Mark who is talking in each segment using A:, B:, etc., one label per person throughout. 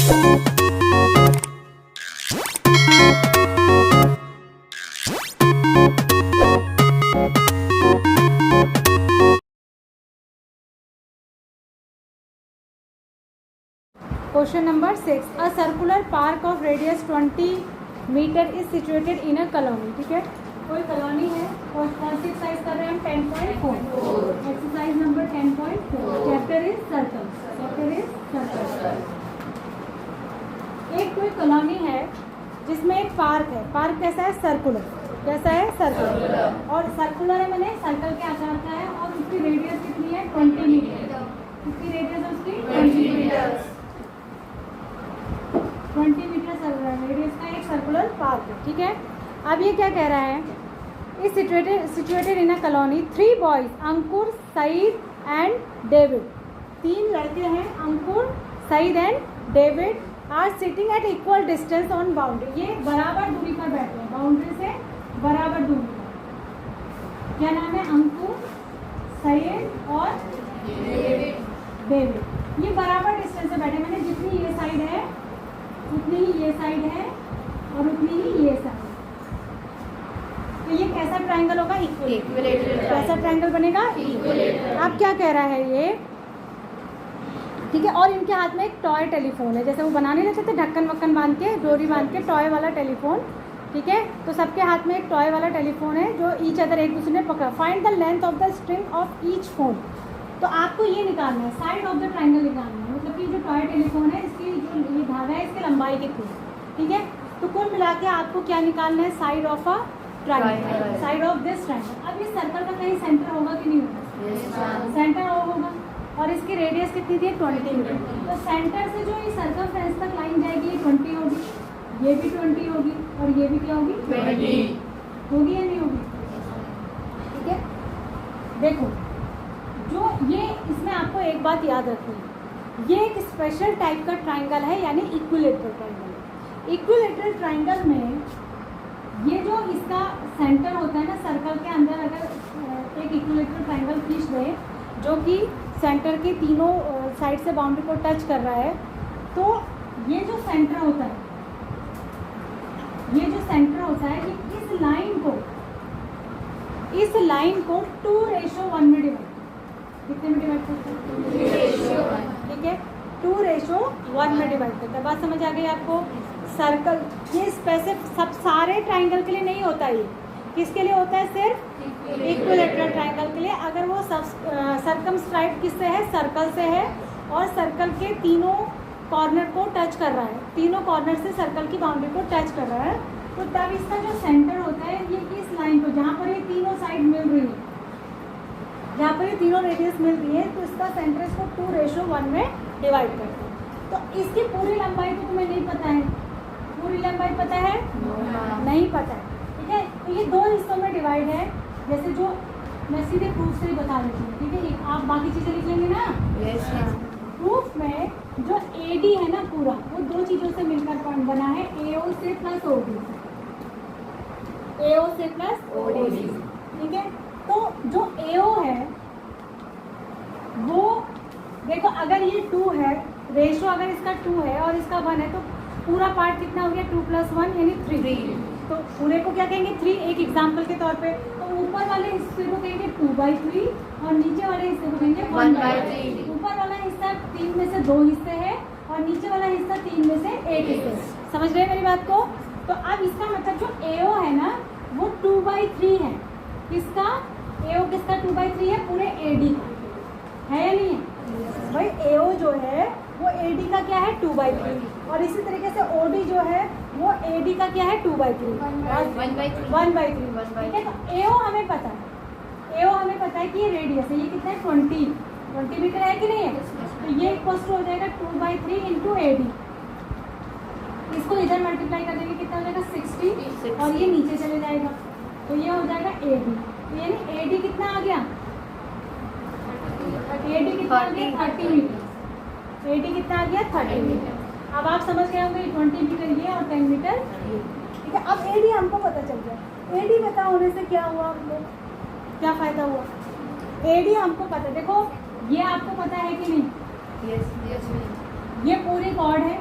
A: Question number 6. A circular park of radius 20 meter is situated in a colony. ठीक है, कोई colony है और कौन सी एक्सरसाइज कर रहे हैं हम 10.4 exercise number 10.4 chapter is circle. एक कोई कॉलोनी है जिसमें एक पार्क है। पार्क कैसा है? सर्कुलर। कैसा है? सर्कुलर। और सर्कुलर है मैंने सर्कल के आकार का है और उसकी रेडियस कितनी है? 20 मीटर। उसकी रेडियस उसकी 20 मीटर। 20 मीटर रेडियस का एक सर्कुलर पार्क है। ठीक है, अब ये क्या कह रहा है? Is situated in a colony 3 boys Ankur, Saeed and David. 3 लड़के हैं, Ankur, Saeed and David are sitting at equal distance on boundary. ये बराबर दूरी पर बैठे हैं, बाउंड्री से बराबर दूरी पर। क्या नाम है? अंकुर, सईद और डेविड। ये बराबर डिस्टेंस से बैठे, मैंने जितनी ये साइड है उतनी ही ये साइड है और उतनी ही ये साइड। तो ये कैसा ट्रायंगल होगा? इक्विलेटरल। कैसा ट्रायंगल बनेगा? इक्विलेटरल। अब क्या कह रहा है ये? ठीक है, और इनके हाथ में एक टॉय टेलीफोन है, जैसे वो बनाने लेते थे ढक्कन वक्कन बांध के, डोरी बांध के, टॉय वाला टेलीफोन। ठीक है, तो सबके हाथ में एक टॉय वाला टेलीफोन है जो ईच अदर एक दूसरे ने पकड़ा। Find the length of the string of each phone. तो आपको ये निकालना है, साइड ऑफ द ट्रायंगल निकालना है, मतलब कि जो टॉय टेलीफोन है इसकी जो ये धागा है इसकी लंबाई कितनी है। ठीक है, तो कुल मिला के आपको क्या निकालना है? Side of a triangle, side of this triangle. अब इस सर्कल का कहीं सेंटर होगा कि नहीं होगा? सेंटर होगा। और इसकी रेडियस कितनी थी? 20 मीटर। तो सेंटर से जो ये सर्कमफ्रेंस तक लाइन जाएगी ये 20 होगी, ये भी 20 होगी और ये भी क्या होगी? 20 होगी या नहीं होगी? ठीक है, देखो जो ये इसमें आपको एक बात याद रखनी है, ये एक स्पेशल टाइप का ट्रायंगल है, यानी इक्विलेटरल ट्रायंगल। इक्विलेटरल ट्रायंगल में ये जो इसका सेंटर होता है ना सर्कल के अंदर, अगर एक इक्विलेटरल ट्रायंगल खींच दें जो कि सेंटर के तीनों साइड से बाउंड्री को टच कर रहा है, तो ये जो सेंटर होता है, ये जो सेंटर होता है, ये इस लाइन को 2:1 में डिवाइड, कितने में डिवाइड करते हैं? ठीक है, 2:1 में डिवाइड करते हैं। बात समझ आ गई आपको? सर्कल ये स्पेसिफिक सब सारे ट्रायंगल के लिए नहीं होता, ये किसके लिए होता है? सिर्फ इक्विलेटरल ट्रायंगल के लिए। अगर वो सर्कमस्क्राइब किससे है? सर्कल से है, और सर्कल के तीनों कॉर्नर को टच कर रहा है, तीनों कॉर्नर से सर्कल की बाउंड्री को टच कर रहा है, तो तब इसका जो सेंटर होता है ये इस लाइन को, जहाँ पर ये तीनों साइड मिल रही है, जहाँ पर ये तीनों रेडियस मिल रही है, तो इसका सेंटर इसको 2:1 में डिवाइड करते हैं। तो इसकी पूरी लंबाई तो तुम्हें नहीं पता है, पूरी लंबाई पता है? नहीं पता है। ठीक है, तो ये 2 हिस्सों में डिवाइड है, जैसे जो मैं सीधे प्रूफ से ही बता देती हूँ। ठीक है, आप बाकी चीज़ें लिख लेंगे ना? Yes ma'am. प्रूफ में जो AD है ना पूरा, वो 2 चीज़ों से मिलकर पॉइंट बना है, AO से प्लस OD से, AO से प्लस OD। ठीक है, तो जो AO है वो देखो, अगर ये 2 है, रेशो अगर इसका 2 है और इसका 1 है, तो पूरा पार्ट कितना हो गया? 2 + 1 यानी 3। तो पूरे को क्या कहेंगे? 3। एक एग्जाम्पल के तौर पे, तो ऊपर वाले हिस्से को कहेंगे 2/3 और नीचे वाले हिस्से को कहेंगे 1/3। ऊपर वाला हिस्सा 3 में से 2 हिस्से है और नीचे वाला हिस्सा 3 में से 1 हिस्से है। समझ रहे हैं मेरी बात को? तो अब इसका मतलब जो AO है ना वो 2/3 है। किसका? AO किसका 2/3 है? पूरे AD का है या नहीं है? भाई AO जो है वो AD का क्या है? 2/3। और इसी तरीके से OD जो है वो AD का क्या है? 2/3 1/3। ठीक है, तो AO हमें पता है, AO हमें पता है कि ये रेडियस है, ये कितना है? 20 मीटर है कि नहीं है? तो ये इक्वल हो जाएगा 2/3 इंटू AD। इसको इधर मल्टीप्लाई कर देंगे, कितना हो जाएगा? 60 और ये नीचे चले जाएगा, तो ये हो जाएगा AD। तो यानी AD कितना आ गया? AD कितना आ गया? 30 मीटर। AD कितना आ गया? 30 मीटर। अब आप समझ गए होंगे 20 मीटर ये और 10 मीटर। ठीक है, अब AD हमको पता चल गया। AD पता होने से क्या हुआ? हमको क्या फ़ायदा हुआ? AD हमको पता, देखो ये आपको पता है कि नहीं? यस। ये पूरी कॉर्ड है,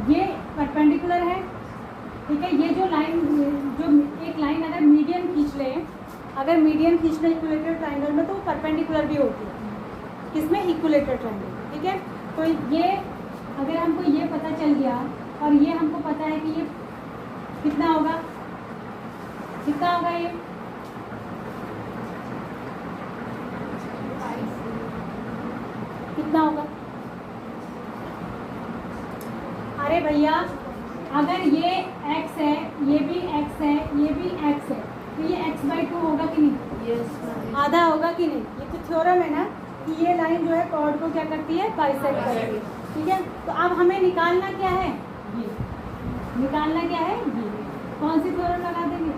A: ये परपेंडिकुलर है, ठीक है। ये जो लाइन, जो एक लाइन अगर मीडियन खींच ले, अगर मीडियन खींच ले इक्विलेटरल ट्रायंगल में, तो वो परपेंडिकुलर भी होती है किसमें, इक्विलेटरल ट्रायंगल, ठीक है। तो ये अगर हमको ये पता चल गया और ये हमको पता है कि ये कितना होगा, कितना होगा ये, कितना होगा, अरे भैया अगर ये x है, ये भी x है, ये भी x है, तो ये x/2 होगा कि नहीं?
B: yes,
A: आधा होगा कि नहीं? ये तो थ्योरम है ना कि ये लाइन जो है कॉर्ड को क्या करती है, बाइसेक्ट करती है, ठीक है। तो अब हमें निकालना क्या है, ये निकालना क्या है, ये कौन सी थ्योरम लगा देंगे,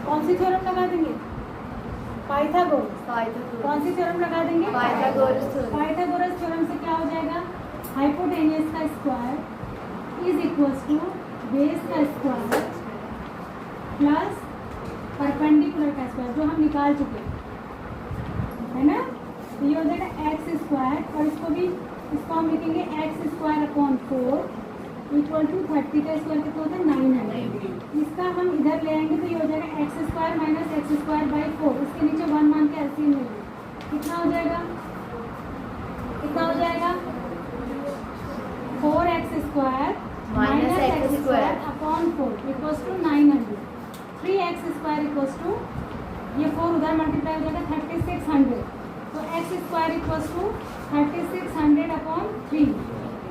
A: कौन सी थ्योरम लगा देंगे, पाइथागोरस। कौन सी थ्योरम लगा देंगे, पाइथागोरस थ्योरम से क्या हो जाएगा, हाइपोटेनियस का square is equals to base का स्क्वायर प्लस परपेंडिकुलर का स्क्वायर, जो हम निकाल चुके है ना। तो ये हो जाएगा एक्स स्क्वायर, और इसको भी, इसको हम लिखेंगे x square upon 4 equal to 30 का स्क्वायर कितना होता है, 900। इसका हम इधर ले आएंगे तो ये हो जाएगा x square minus x square by 4, इसके नीचे 1 मान के एलसीएम ले लेंगे, कितना हो जाएगा, कितना हो जाएगा, 4x square minus x square upon 4 equals to 900। 3x square equals to, ये 4 उधर मल्टीप्लाई हो जाएगा 3600, तो x square equals to 3600 upon 3,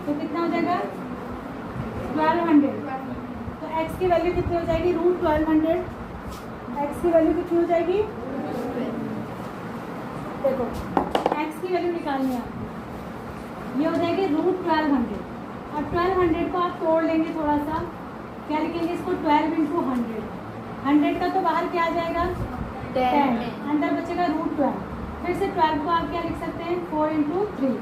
A: तो कितना हो जाएगा 1200। तो x की वैल्यू कितनी हो जाएगी, √1200। x की वैल्यू कितनी हो जाएगी, देखो x की वैल्यू निकालनी है, ये हो जाएगी √1200, और 1200 को आप तोड़ लेंगे थोड़ा सा, क्या लिखेंगे इसको, 12 इंटू 100 का तो बाहर क्या आ जाएगा 10, अंदर बचेगा √12। फिर से 12 को आप क्या लिख सकते हैं, 4 इंटू 3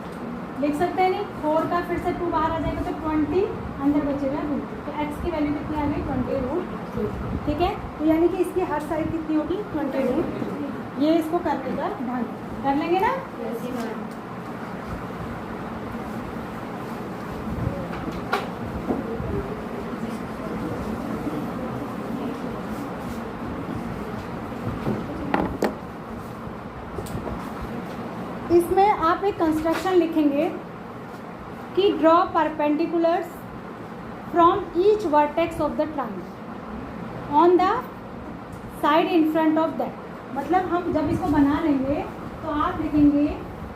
A: लिख सकते हैं, नहीं 4 का फिर से 2 बाहर आ जाएगा तो 20, अंदर बचेगा √2। तो x की वैल्यू कितनी आ गई, 20√3, ठीक है। तो यानी कि इसकी हर साइड कितनी होगी, 20√3। ये इसको करने का ढंग कर लेंगे ना। इसमें आप एक कंस्ट्रक्शन लिखेंगे कि draw perpendiculars from each vertex of the triangle on the side in front of that. मतलब हम जब इसको बना लेंगे तो आप लिखेंगे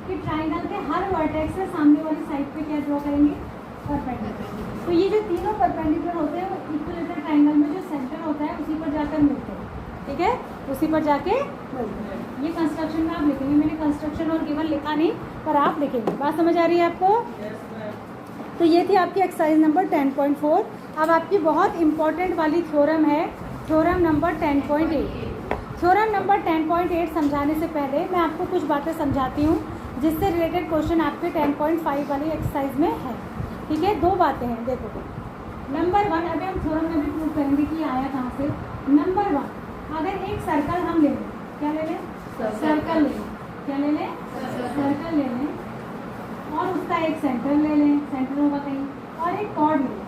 A: कि ट्रायंगल के हर वर्टेक्स से सामने वाली साइड पे क्या ड्रॉ करेंगे, परपेंडिकुलर। तो ये जो तीनों परपेंडिकुलर होते हैं वो इक्विलेटरल ट्रायंगल में जो सेंटर होता है उसी पर जाकर मिलते हैं, ठीक है, उसी पर जाके मिलते हैं। ये कंस्ट्रक्शन में आप लिखेंगे, मैंने कंस्ट्रक्शन और गिवन लिखा नहीं, पर आप लिखेंगे। बात समझ आ रही है आपको? तो ये थी आपकी एक्सरसाइज नंबर 10.4। अब आपकी बहुत इंपॉर्टेंट वाली थ्योरम है, थ्योरम नंबर 10.8। थ्योरम नंबर 10.8 समझाने से पहले मैं आपको कुछ बातें समझाती हूँ जिससे रिलेटेड क्वेश्चन आपके 10.5 वाली एक्सरसाइज में है, ठीक है। 2 बातें हैं, देखो। नंबर 1, अभी हम थ्योरम में भी प्रूव करेंगे कि आया कहाँ से। नंबर 1, अगर एक सर्कल हम ले लें, क्या ले लें, सर्कल ले लें, क्या ले लें, सर्कल ले लें, और उसका एक सेंटर ले लें, सेंटर होगा कहीं, और एक कॉर्ड ले लें,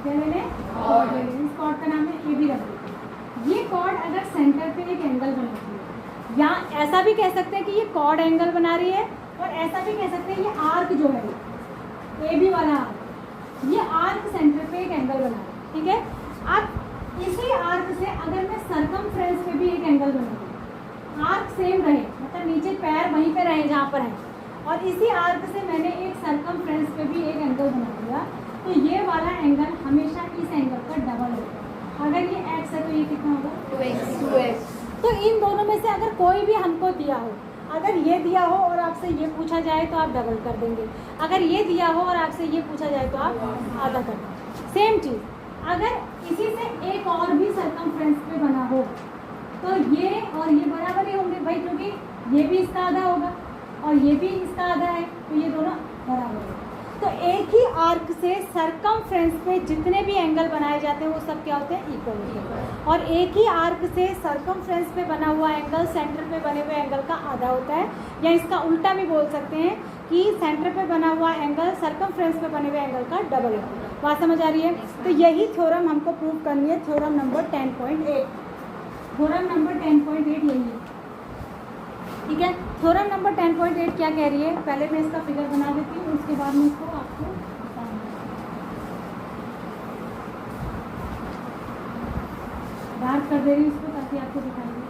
A: क्या ले लें, कॉर्ड ले लें। इस कॉर्ड का नाम है AB रख देते। ये कॉर्ड अगर सेंटर पे एक एंगल बनाती है, या ऐसा भी कह सकते हैं कि ये कॉर्ड एंगल बना रही है, और ऐसा भी कह सकते हैं ये आर्क जो है AB वाला आर्क, ये आर्क सेंटर पे एक एंगल बना रहा है, ठीक है। अब इसी आर्क से अगर मैं सरकमफ्रेंस पे भी एक एंगल बनाऊँ, आर्क सेम रहे, मतलब नीचे पैर वहीं पे रहे जहाँ पर है, और इसी आर्क से मैंने एक सरकमफ्रेंस पे भी एक एंगल बना दिया, तो ये वाला एंगल हमेशा इस एंगल का डबल होगा। अगर ये x है तो ये कितना होगा,
B: 2x।
A: तो इन दोनों में से अगर कोई भी हमको दिया हो, अगर ये दिया हो और आपसे ये पूछा जाए तो आप डबल कर देंगे, अगर ये दिया हो और आपसे ये पूछा जाए तो आप आधा कर देंगे। सेम चीज़, अगर इसी से एक और भी सरकमफ्रेंस पे बना हो तो ये और ये बराबर ही होंगे भाई, क्योंकि ये भी इसका आधा होगा और ये भी इसका आधा है, तो ये दोनों बराबर है। तो एक ही आर्क से सरकमफ्रेंस पे जितने भी एंगल बनाए जाते हैं वो सब क्या होते हैं, इक्वल होते हैं। और एक ही आर्क से सरकमफ्रेंस पे बना हुआ एंगल सेंटर पे बने हुए एंगल का आधा होता है, या इसका उल्टा भी बोल सकते हैं कि सेंटर पे बना हुआ एंगल सर्कमफ्रेंस पे बने हुए एंगल का डबल है। बात समझ आ रही है? तो यही थ्योरम हमको प्रूव करनी है, थ्योरम नंबर 10.8। थ्योरम नंबर 10.8 यही है, ठीक है। थ्योरम नंबर 10.8 क्या कह रही है, पहले मैं इसका फिगर बना देती हूँ, उसके बाद में इसको आपको डार्क कर दे रही हूँ इसको ताकि आपको दिखाई दे।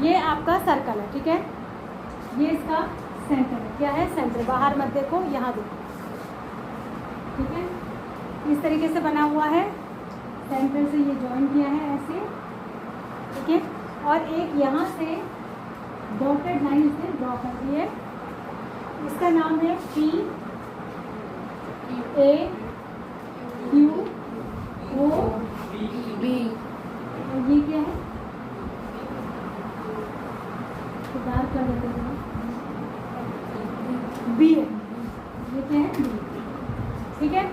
A: ये आपका सर्कल है, ठीक है, ये इसका सेंटर है। क्या है? सेंटर। बाहर मत देखो, यहाँ देखो, ठीक है। इस तरीके से बना हुआ है, सेंटर से ये जॉइन किया है ऐसे, ठीक है। और एक यहाँ से डॉटेड लाइन से ड्रॉ कर दी है, इसका नाम है P A Q O B। और ये क्या है? डार्क कर देते हैं, बी है, ये क्या है? बी, ठीक है।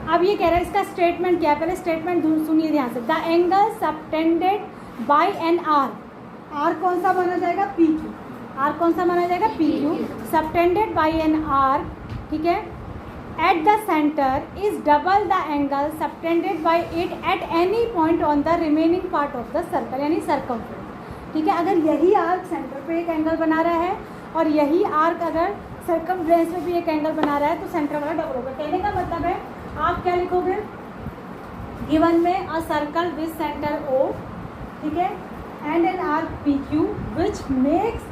A: अब ये कह रहा है इसका स्टेटमेंट क्या है, पहले स्टेटमेंट सुनिए ध्यान से। The angle subtended by an arc, arc कौन सा माना जाएगा? P Q. आर कौन सा माना जाएगा? P Q. Subtended by an arc, ठीक है, at the centre is double the angle subtended by it at any point on the remaining part of the circle, यानी सर्कमफ्रेंस, ठीक है। अगर यही आर्क सेंटर पे एक एंगल बना रहा है और यही आर्क अगर सर्कमफ्रेंस में भी एक एंगल बना रहा है तो सेंटर वाला डबल होगा। कहने का मतलब है आप क्या लिखोगे, गिवन में a circle with centre O, ठीक है, and an arc PQ which makes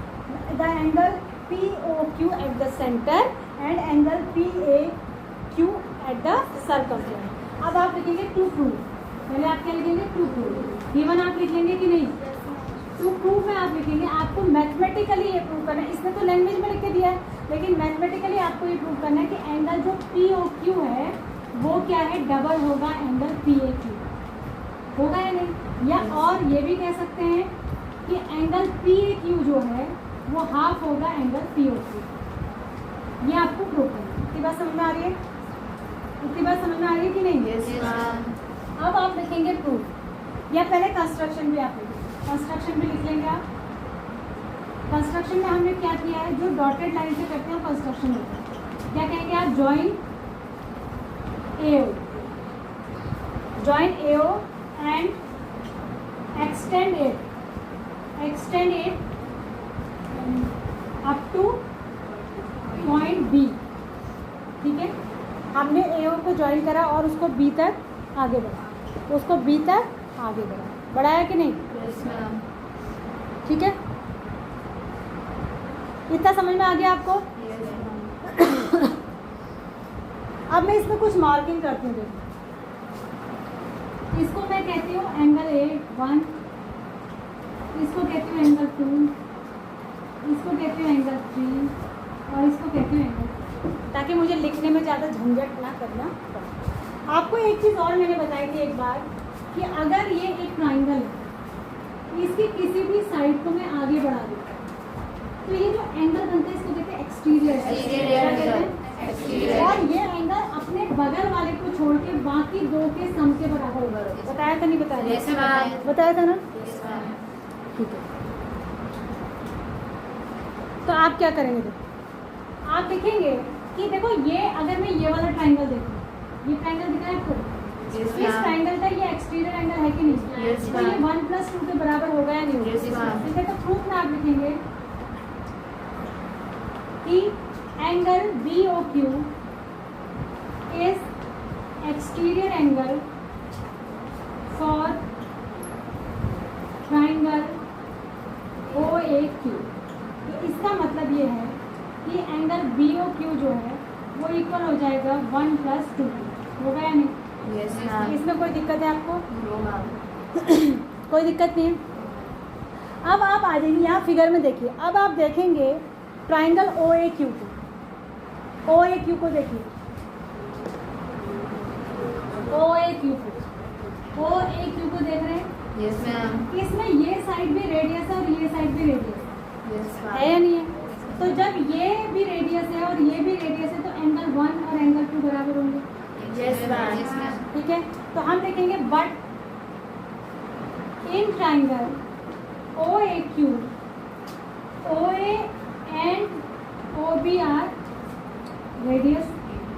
A: the angle POQ eight the centre and angle PAQ at the circumference. अब आप लिखेंगे टू प्रूव, पहले आप क्या लिखेंगे? To prove. गिवन आप लिख लेंगे कि नहीं? टू प्रूव में आप लिखेंगे, आपको मैथमेटिकली ये प्रूव करना है। इसने तो लैंग्वेज में लिख के दिया है, लेकिन मैथमेटिकली आपको ये प्रूव करना है कि एंगल जो POQ है वो क्या है? डबल होगा एंगल PAQ, होगा या नहीं? या और ये भी कह सकते हैं कि एंगल PAQ जो है वो हाफ होगा एंगल POQ। ये आपको प्रूव करना है। इतनी बात समझ में आ रही है? इतनी बात समझ में आ रही है कि नहीं? yes, अब आप लिखेंगे प्रूफ, या पहले कंस्ट्रक्शन भी आप लिखेंगे, कंस्ट्रक्शन भी लिख लेंगे आप। कंस्ट्रक्शन में हमने क्या किया है, जो डॉटेड लाइन से करते हैं कंस्ट्रक्शन होता है। क्या कहेंगे आप? Join AO, join AO and extend it up two point B, ठीक है। हमने AO को ज्वाइन करा और उसको B तक आगे बढ़ा, उसको B तक आगे बढ़ाया कि नहीं? yes, ठीक है, इतना समझ में आ गया आपको? yes, अब मैं इसमें कुछ मार्किंग करती हूँ। देखो, इसको मैं कहती हूँ एंगल A1, इसको कहती हूँ एंगल 2, इसको कहती हूँ एंगल 3 और इसको कहती हूँ एंगल 4, ताकि मुझे लिखने में ज़्यादा झंझट ना करना पड़े। आपको एक चीज़ और मैंने बताई थी एक बार कि अगर ये एक ट्राइंगल है, इसकी किसी भी साइड को मैं आगे बढ़ा दूँ तो ये जो एंगल बनता है इसको कहते हैं एक्सटीरियर, और ये एंगल अपने बगल वाले को छोड़ के बाकी दो के सम के बराबर होगा। बताया था नहीं? बताया? बताया था ना? ठीक है, तो आप क्या करेंगे? देखो, आप देखेंगे कि देखो ये अगर मैं ये वाला ट्राइंगल देखूँ, ये ट्राइंगल दिख रहा है आपको? इस ट्राइंगल का ये एक्सटीरियर एंगल है कि नहीं? yes, तो ये 1+2 के बराबर होगा या नहीं होगा? yes, ठीक है, तो प्रूफ में आप लिखेंगे कि angle BOQ is exterior angle for triangle OAQ। तो इसका मतलब ये है कि एंगल BOQ जो है वो इक्वल हो जाएगा 1+2, होगा या नहीं? yes, इसमें कोई दिक्कत है आपको? कोई दिक्कत नहीं है। अब आप आ जाइए यहाँ फिगर में देखिए, अब आप देखेंगे ट्राइंगल OAQ को, OAQ को देखिए, OAQ को देख रहे हैं? yes, ma'am. इसमें ये साइड भी रेडियस है और ये साइड भी रेडियस yes, है या नहीं है? तो जब ये भी रेडियस है और ये भी रेडियस है तो एंगल 1 और एंगल 2 बराबर होंगे। yes, ma'am. ठीक है, तो हम देखेंगे but in triangle OAQ, OA and O B are radius,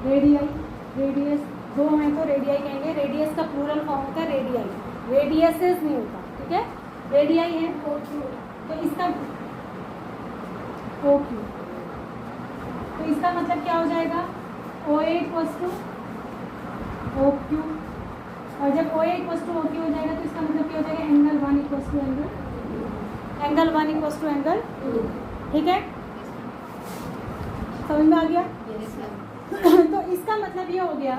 A: radius radius दो हैं तो रेडियाई कहेंगे। रेडियस का प्लूरल फॉर्म होता है रेडियाई, रेडियसेस नहीं होता, ठीक है, रेडियाई है। तो इसका ओ क्यू, तो इसका मतलब क्या हो जाएगा, O A equals to O Q, और जब O A equals to O Q हो जाएगा तो इसका मतलब क्या हो जाएगा, angle 1 equals to angle 1 equals to angle 2, ठीक है, समझ में आ गया। तो इसका मतलब ये हो गया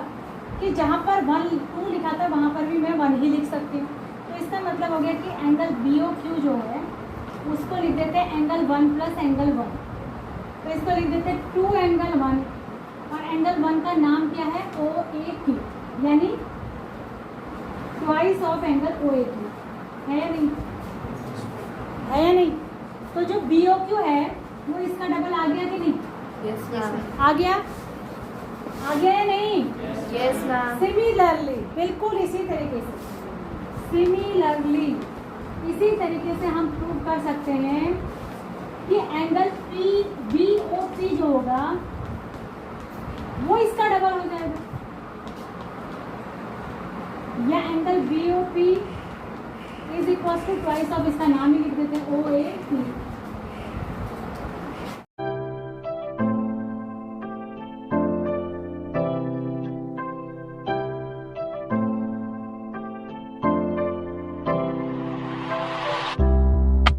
A: कि जहाँ पर 1 2 लिखा था वहाँ पर भी मैं 1 ही लिख सकती हूँ। तो इसका मतलब हो गया कि एंगल बी ओ क्यू जो है उसको लिख देते हैं एंगल 1 प्लस एंगल 1, तो इसको लिख देते हैं 2 एंगल 1, और एंगल 1 का नाम क्या है, ओ ए क्यू, यानी twice of angle O A Q, है या नहीं, है या नहीं। तो जो बी ओ क्यू है वो इसका डबल आ गया कि नहीं,
B: यस मैम,
A: आ गया, आ गया या नहीं,
B: यस मैम,
A: सिमिलरली, बिल्कुल इसी तरीके से, सिमिलरली इसी तरीके से हम प्रूव कर सकते हैं कि angle P B O P जो होगा वो इसका डबल हो जाएगा, या angle B O P is equal to twice of, इसका नाम ही लिख देते हैं ओ ए पी।